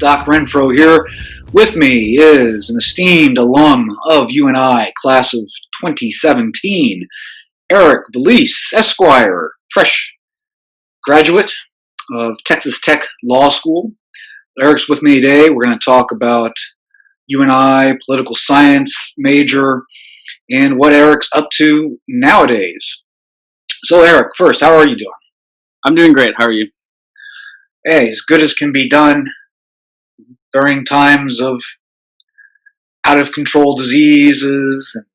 Doc Renfro here. With me is an esteemed alum of UNI, class of 2017, Erik Veliz, Esquire, fresh graduate of Texas Tech Law School. Erik's with me today. We're going to talk about UNI, political science major, and what Erik's up to nowadays. So, Erik, first, how are you doing? I'm doing great. How are you? Hey, as good as can be done during times of out of control diseases and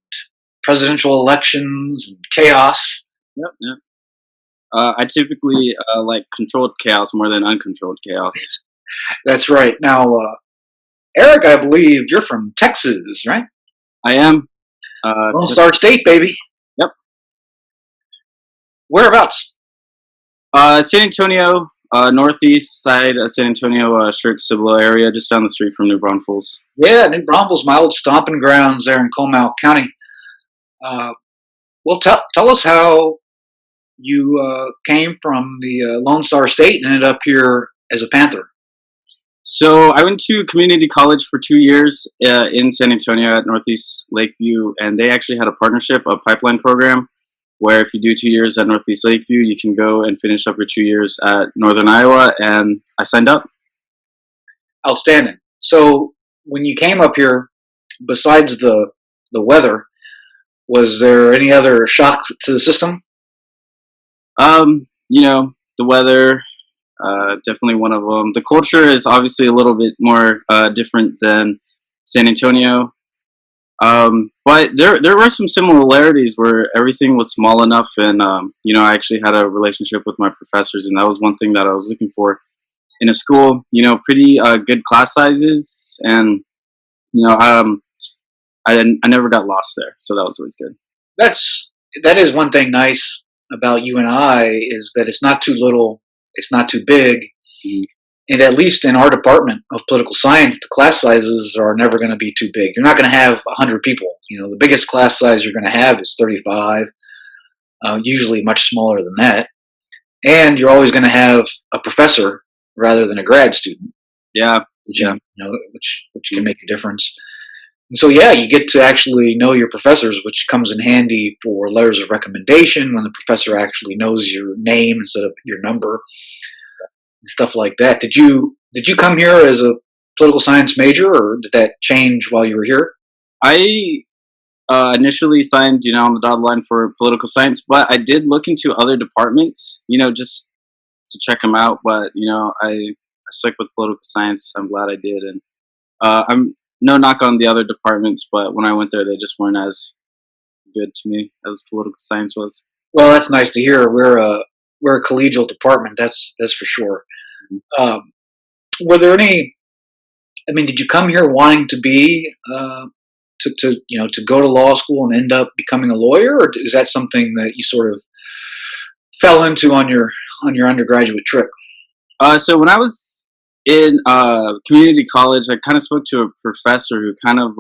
presidential elections and chaos. Yep. I typically like controlled chaos more than uncontrolled chaos. That's right. Now, Erik, I believe you're from Texas, right? I am. Lone Star State, baby. Yep. Whereabouts? San Antonio, northeast side of San Antonio, Shirt Cibolo area, just down the street from New Braunfels. Yeah, New Braunfels, my old stomping grounds there in Comal County. Well, tell us how you came from the Lone Star State and ended up here as a Panther. So I went to community college for 2 years in San Antonio at Northeast Lakeview, and they actually had a partnership, a pipeline program, where if you do 2 years at Northeast Lakeview, you can go and finish up your 2 years at Northern Iowa, and I signed up. Outstanding. So when you came up here, besides the weather, was there any other shock to the system? The weather, definitely one of them. The culture is obviously a little bit more different than San Antonio. But there were some similarities where everything was small enough, and I actually had a relationship with my professors, and that was one thing that I was looking for in a school. Pretty good class sizes, and I never got lost there, so that was always good. That is one thing nice about UNI is that it's not too little, it's not too big, and at least in our department of political science, the class sizes are never going to be too big. You're not going to have 100 people. The biggest class size you're going to have is 35, usually much smaller than that, and you're always going to have a professor rather than a grad student. Yeah, which can make a difference. And so, yeah, you get to actually know your professors, which comes in handy for letters of recommendation when the professor actually knows your name instead of your number and stuff like that. Did you come here as a political science major, or did that change while you were here? I initially signed, on the dotted line for political science, but I did look into other departments, just to check them out. But I stuck with political science. I'm glad I did, and I'm no knock on the other departments, but when I went there, they just weren't as good to me as political science was. Well, that's nice to hear. We're a collegial department. That's for sure. Were there any? I mean, did you come here wanting to be to go to law school and end up becoming a lawyer, or is that something that you sort of fell into on your undergraduate trip? So when I was in community college, I kind of spoke to a professor who kind of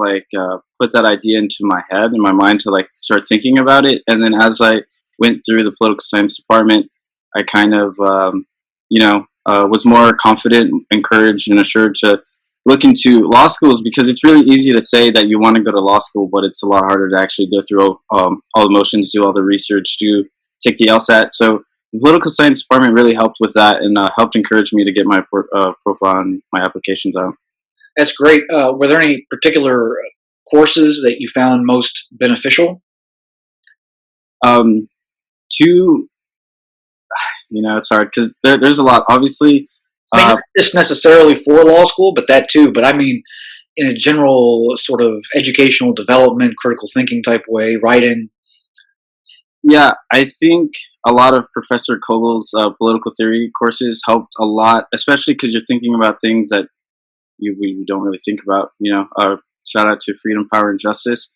put that idea into my head and my mind to start thinking about it. And then as I went through the political science department, I kind of was more confident, encouraged, and assured to look into law schools, because it's really easy to say that you want to go to law school, but it's a lot harder to actually go through all the motions, do all the research, take the LSAT. So the political science department really helped with that, and helped encourage me to get my profile and my applications out. That's great. Were there any particular courses that you found most beneficial? It's hard because there's a lot. Obviously, not just necessarily for law school, but that too. But I mean, in a general sort of educational development, critical thinking type way, writing. Yeah, I think a lot of Professor Kogel's political theory courses helped a lot, especially because you're thinking about things that we don't really think about. Shout out to freedom, power, and justice.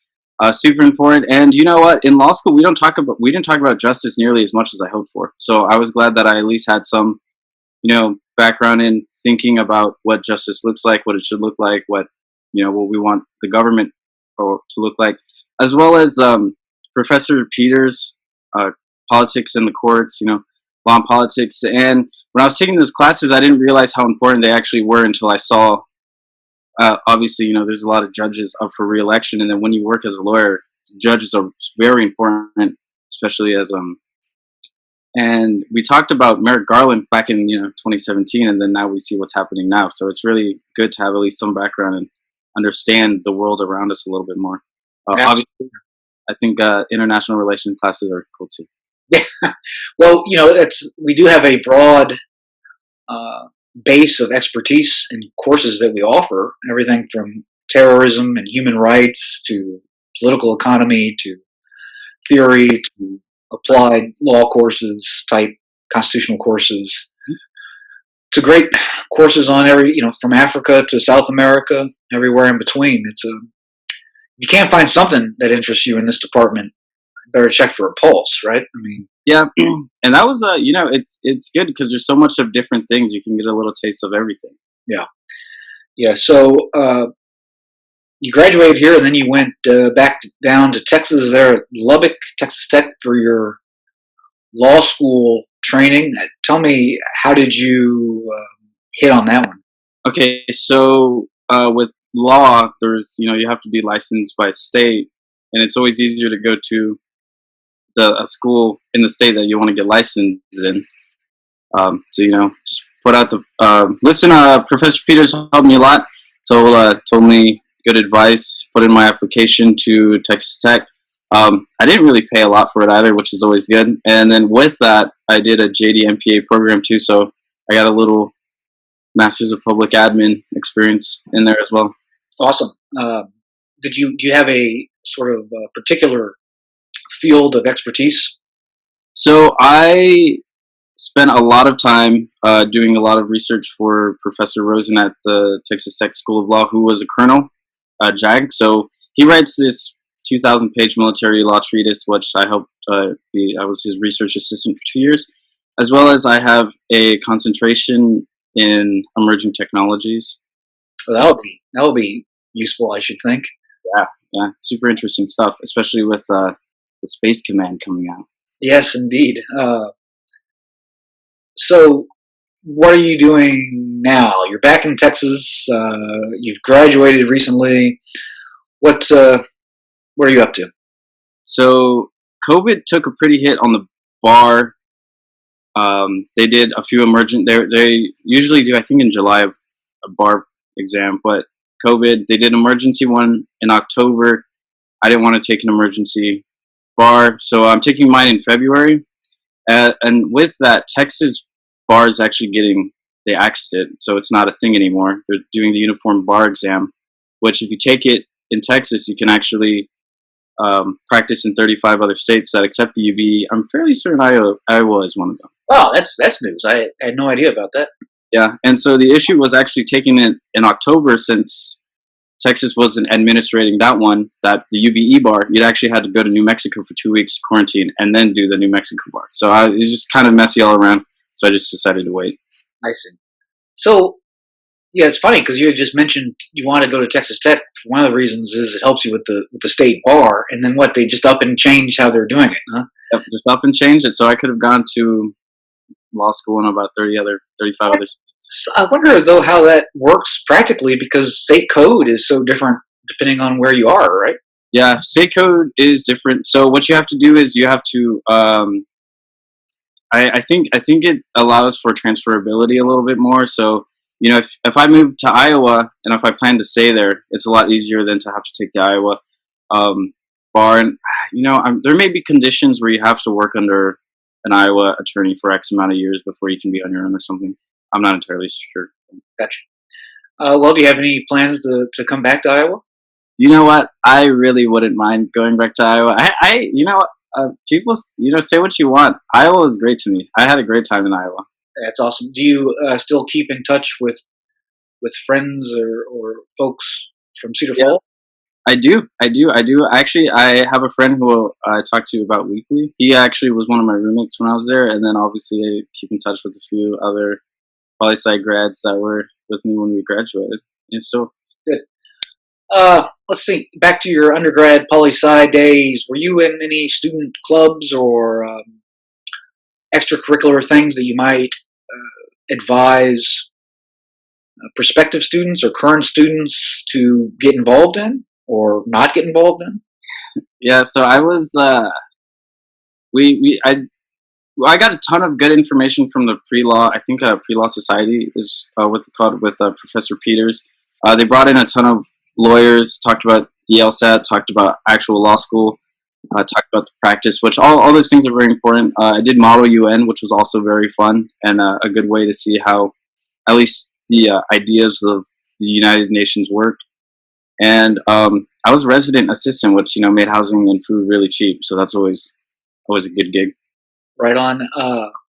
Super important. And you know what? In law school, we didn't talk about justice nearly as much as I hoped for. So I was glad that I at least had some, background in thinking about what justice looks like, what it should look like, what we want the government to look like, as well as Professor Peters. Politics in the courts, law and politics. And when I was taking those classes, I didn't realize how important they actually were until I saw. Obviously, there's a lot of judges up for re-election, and then when you work as a lawyer, judges are very important, especially as And we talked about Merrick Garland back in 2017, and then now we see what's happening now. So it's really good to have at least some background and understand the world around us a little bit more. Obviously, I think international relations classes are cool too. Yeah. Well, we do have a broad base of expertise and courses that we offer. Everything from terrorism and human rights to political economy to theory to applied law courses, type constitutional courses, to great courses on from Africa to South America, everywhere in between. You can't find something that interests you in this department, better check for a pulse, right? I mean, yeah, and that was it's good because there's so much of different things. You can get a little taste of everything. Yeah. So you graduated here, and then you went back down to Texas, there at Lubbock, Texas Tech, for your law school training. Tell me, how did you hit on that one? Okay, so with law, there's you have to be licensed by state, and it's always easier to go to a school in the state that you want to get licensed in. So just put out the listen. Professor Peters helped me a lot. So told me good advice. Put in my application to Texas Tech. I didn't really pay a lot for it either, which is always good. And then with that, I did a JD MPA program too. So I got a little Masters of Public Admin experience in there as well. Awesome. Do you have a sort of particular field of expertise? So I spent a lot of time doing a lot of research for Professor Rosen at the Texas Tech School of Law, who was a colonel, JAG. So he writes this 2,000-page military law treatise, which I helped I was his research assistant for 2 years, as well as I have a concentration in emerging technologies. Well, that will be useful, I should think. Yeah, super interesting stuff, especially with the Space Command coming out. Yes, indeed. So, what are you doing now? You're back in Texas. You've graduated recently. What are you up to? So, COVID took a pretty hit on the bar. They did a few emergent. They usually do, I think, in July, a bar exam, but COVID, they did an emergency one in October. I didn't want to take an emergency bar, so I'm taking mine in February. And with that, Texas bar is actually they axed it, so it's not a thing anymore. They're doing the uniform bar exam, which if you take it in Texas, you can actually practice in 35 other states that accept the UBE. I'm fairly certain Iowa is one of them. Wow, that's news. I had no idea about that. Yeah, and so the issue was actually taking it in October, since Texas wasn't administrating that the UBE bar. You'd actually had to go to New Mexico for 2 weeks quarantine and then do the New Mexico bar. So it was just kind of messy all around. So I just decided to wait. I see. So, yeah, it's funny because you had just mentioned you want to go to Texas Tech. One of the reasons is it helps you with the state bar, and then they just up and change how they're doing it, huh? Yep, just up and change it. So I could have gone to law school in about 35 other states. I wonder, though, how that works practically, because state code is so different depending on where you are, right? Yeah, state code is different. So what you have to do is you have to I think it allows for transferability a little bit more. So if I move to Iowa and if I plan to stay there, it's a lot easier than to have to take the Iowa bar. And there may be conditions where you have to work under an Iowa attorney for X amount of years before you can be on your own or something. I'm not entirely sure. Gotcha. Well, do you have any plans to come back to Iowa? You know what? I really wouldn't mind going back to Iowa. People, say what you want. Iowa is great to me. I had a great time in Iowa. That's awesome. Do you still keep in touch with friends or folks from Cedar Falls? I do. Actually, I have a friend who I talk to about weekly. He actually was one of my roommates when I was there, and then obviously I keep in touch with a few other poli-sci grads that were with me when we graduated. And so good. Let's see. Back to your undergrad poli-sci days. Were you in any student clubs or extracurricular things that you might advise prospective students or current students to get involved in or not get involved in? Yeah, so I was we I got a ton of good information from the pre-law. I think pre-law society is what they called, with Professor Peters. They brought in a ton of lawyers, talked about the LSAT, talked about actual law school, talked about the practice, which all those things are very important. I did Model UN, which was also very fun and a good way to see how at least the ideas of the United Nations worked. And I was a resident assistant, which made housing and food really cheap. So that's always a good gig. Right on.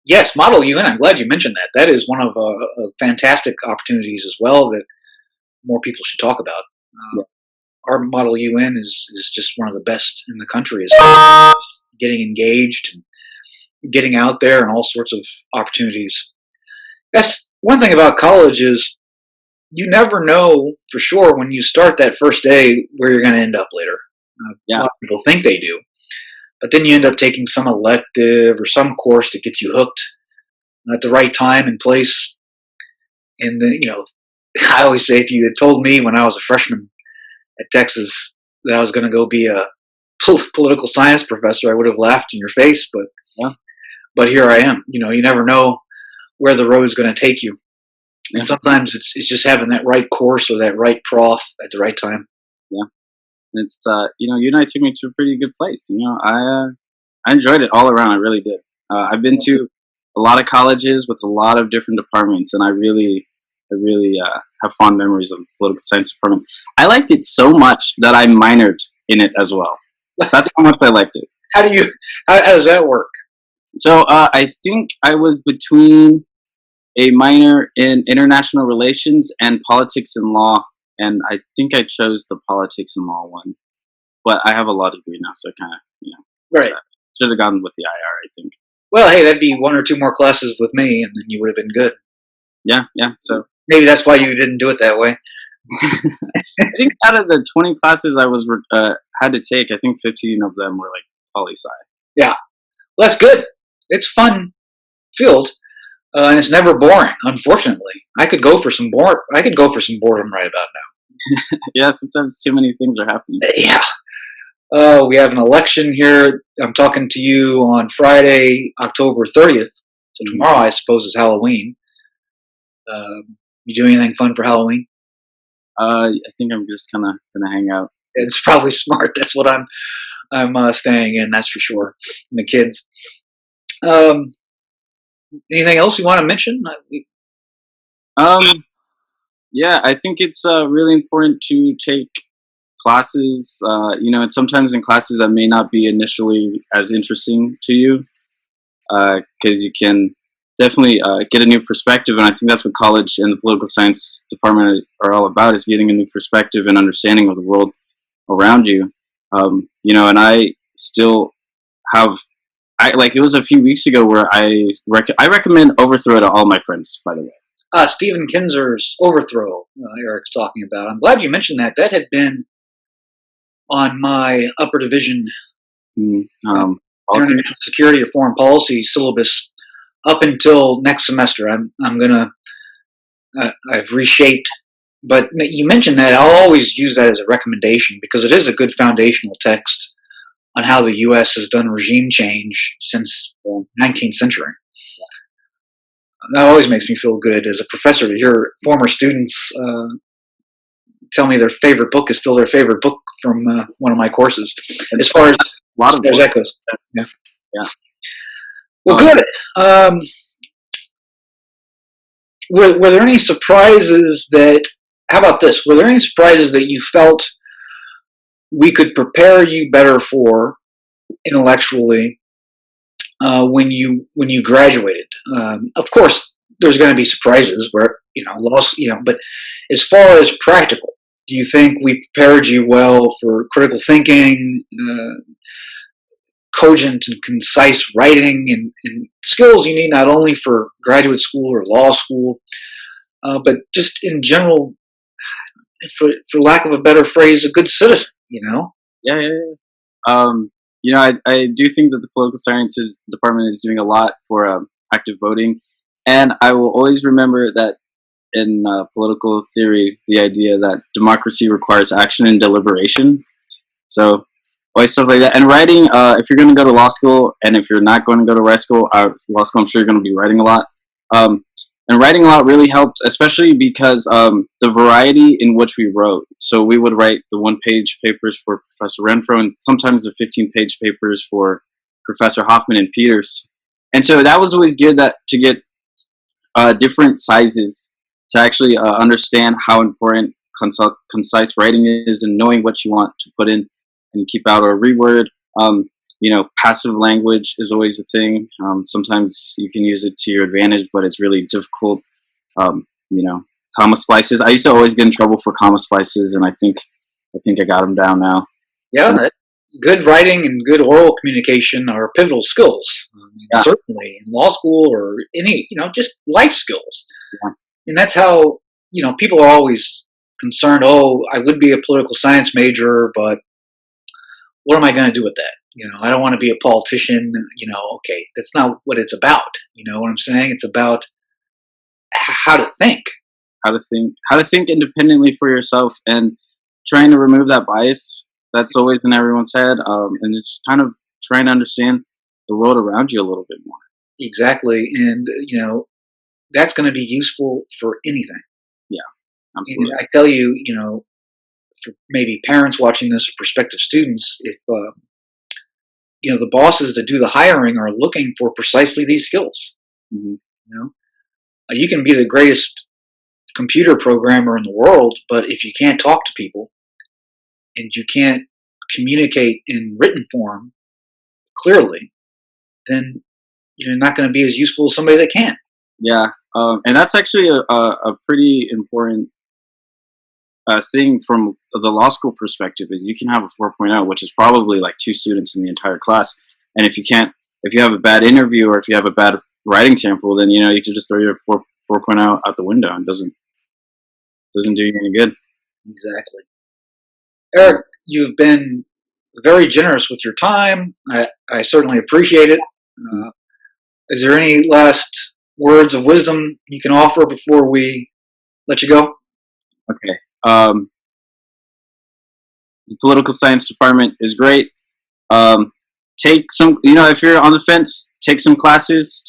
Yes, Model UN. I'm glad you mentioned that. That is one of fantastic opportunities as well that more people should talk about. Yeah. Our Model UN is just one of the best in the country as far as getting engaged and getting out there and all sorts of opportunities. That's one thing about college is you never know for sure when you start that first day where you're going to end up later. A Yeah. lot of people think they do, but then you end up taking some elective or some course that gets you hooked at the right time and place. And then, I always say if you had told me when I was a freshman at Texas that I was going to go be a political science professor, I would have laughed in your face. But Yeah. but here I am. You never know where the road is going to take you, and Yeah. sometimes it's just having that right course or that right prof at the right time. Yeah. It's Unite took me to a pretty good place. I enjoyed it all around. I really did. I've been to a lot of colleges with a lot of different departments, and I really have fond memories of the political science department. I liked it so much that I minored in it as well. That's how much I liked it. How do you? How does that work? So I think I was between a minor in international relations and politics and law, and I think I chose the politics and law one. But I have a law degree now, so I kind of Right. should have gone with the IR. I think. Well, hey, that'd be one or two more classes with me, and then you would have been good. Yeah, yeah. So Maybe that's why you didn't do it that way. I think out of the 20 classes I was had to take, I think 15 of them were like poli sci. Yeah, well, that's good. It's fun field, and it's never boring. Unfortunately, I could go for some boredom right about Yeah, sometimes too many things are happening. now. Yeah. We have an election here. I'm talking to you on Friday, October 30th. So tomorrow, I suppose, is Halloween. You do anything fun for Halloween? I think I'm just kind of gonna hang out. It's probably smart. That's what I'm staying in. That's for sure. And the kids. Um, Anything else you want to mention? Um, yeah, I think it's really important to take classes. And sometimes in classes that may not be initially as interesting to you, because you can definitely get a new perspective. And I think that's what college and the political science department are all about: is getting a new perspective and understanding of the world around you. And I still have. It was a few weeks ago where I recommend Overthrow to all my friends. By the way, Stephen Kinzer's Overthrow, Eric's talking about. I'm glad you mentioned that. That had been on my upper division international security or foreign policy syllabus up until next semester. I've reshaped, but you mentioned that. I'll always use that as a recommendation because it is a good foundational text on how the U.S. has done regime change since the 19th century. That always makes me feel good as a professor to hear former students tell me their favorite book is still their favorite book from one of my courses. As far as that goes. Yeah. Yeah. Well, good. Were there any surprises that? How about this? Were there any surprises that you felt we could prepare you better for intellectually when you graduated? Of course, there's going to be surprises where loss. But as far as practical, do you think we prepared you well for critical thinking, cogent and concise writing, and skills you need not only for graduate school or law school, but just in general, for lack of a better phrase, a good citizen? Yeah. I do think that the political sciences department is doing a lot for active voting, and I will always remember that in political theory, the idea that democracy requires action and deliberation. So always stuff like that. And writing, if you're going to go to law school, and if you're not going to go to law school, I'm sure you're going to be writing a lot. Um, and writing a lot really helped, especially because the variety in which we wrote. So we would write the one-page papers for Professor Renfro, and sometimes the 15-page papers for Professor Hoffman and Peters. And so that was always good to get different sizes to actually understand how important concise writing is, and knowing what you want to put in and keep out or reword. Passive language is always a thing. Sometimes you can use it to your advantage, but it's really difficult. Comma splices. I used to always get in trouble for comma splices, and I think I got them down now. Yeah, good writing and good oral communication are pivotal skills. Yeah. Certainly in law school or any, just life skills. Yeah. And that's how, people are always concerned, oh, I would be a political science major, but what am I going to do with that? I don't want to be a politician. Okay, that's not what it's about. You know what I'm saying? It's about how to think. How to think independently for yourself, and trying to remove that bias that's always in everyone's head, and just kind of trying to understand the world around you a little bit more. Exactly. And, that's going to be useful for anything. Yeah, absolutely. And I tell you, for maybe parents watching this, or prospective students, if, the bosses that do the hiring are looking for precisely these skills. Mm-hmm. You can be the greatest computer programmer in the world, but if you can't talk to people and you can't communicate in written form clearly, then you're not going to be as useful as somebody that can. Yeah, and that's actually a pretty important thing from the law school perspective. Is you can have a 4.0, which is probably like 2 students in the entire class, and if you have a bad interview, or if you have a bad writing sample, then you can just throw your 4.0 out the window, and doesn't do you any good. Exactly. Erik, you've been very generous with your time. I certainly appreciate it. Is there any last words of wisdom you can offer before we let you go? Okay. The political science department is great. Take some, if you're on the fence, take some classes,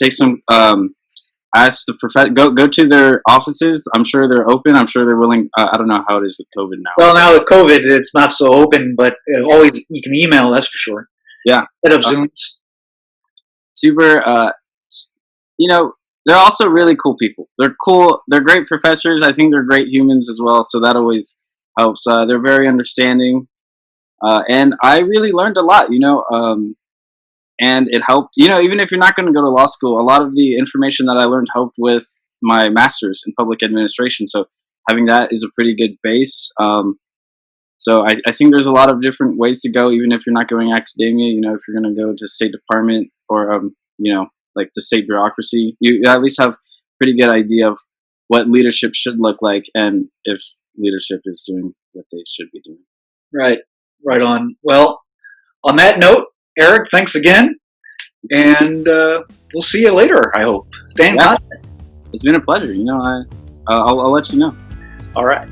ask the professor, go to their offices. I'm sure they're open. I'm sure they're willing. I don't know how it is with COVID now. Well, now with COVID, it's not so open, but always you can email, that's for sure. Yeah. Set up Zooms. Super, they're also really cool people. They're cool. They're great professors. I think they're great humans as well. So that always helps. They're very understanding. And I really learned a lot, and it helped, even if you're not going to go to law school, a lot of the information that I learned helped with my master's in public administration. So having that is a pretty good base. So I think there's a lot of different ways to go, even if you're not going academia. If you're going to go to State Department or, like the state bureaucracy, you at least have a pretty good idea of what leadership should look like, and if leadership is doing what they should be doing. Right on. Well, on that note, Erik, thanks again, and we'll see you later, I hope. Stay in contact. It's been a pleasure. I'll let you know. All right.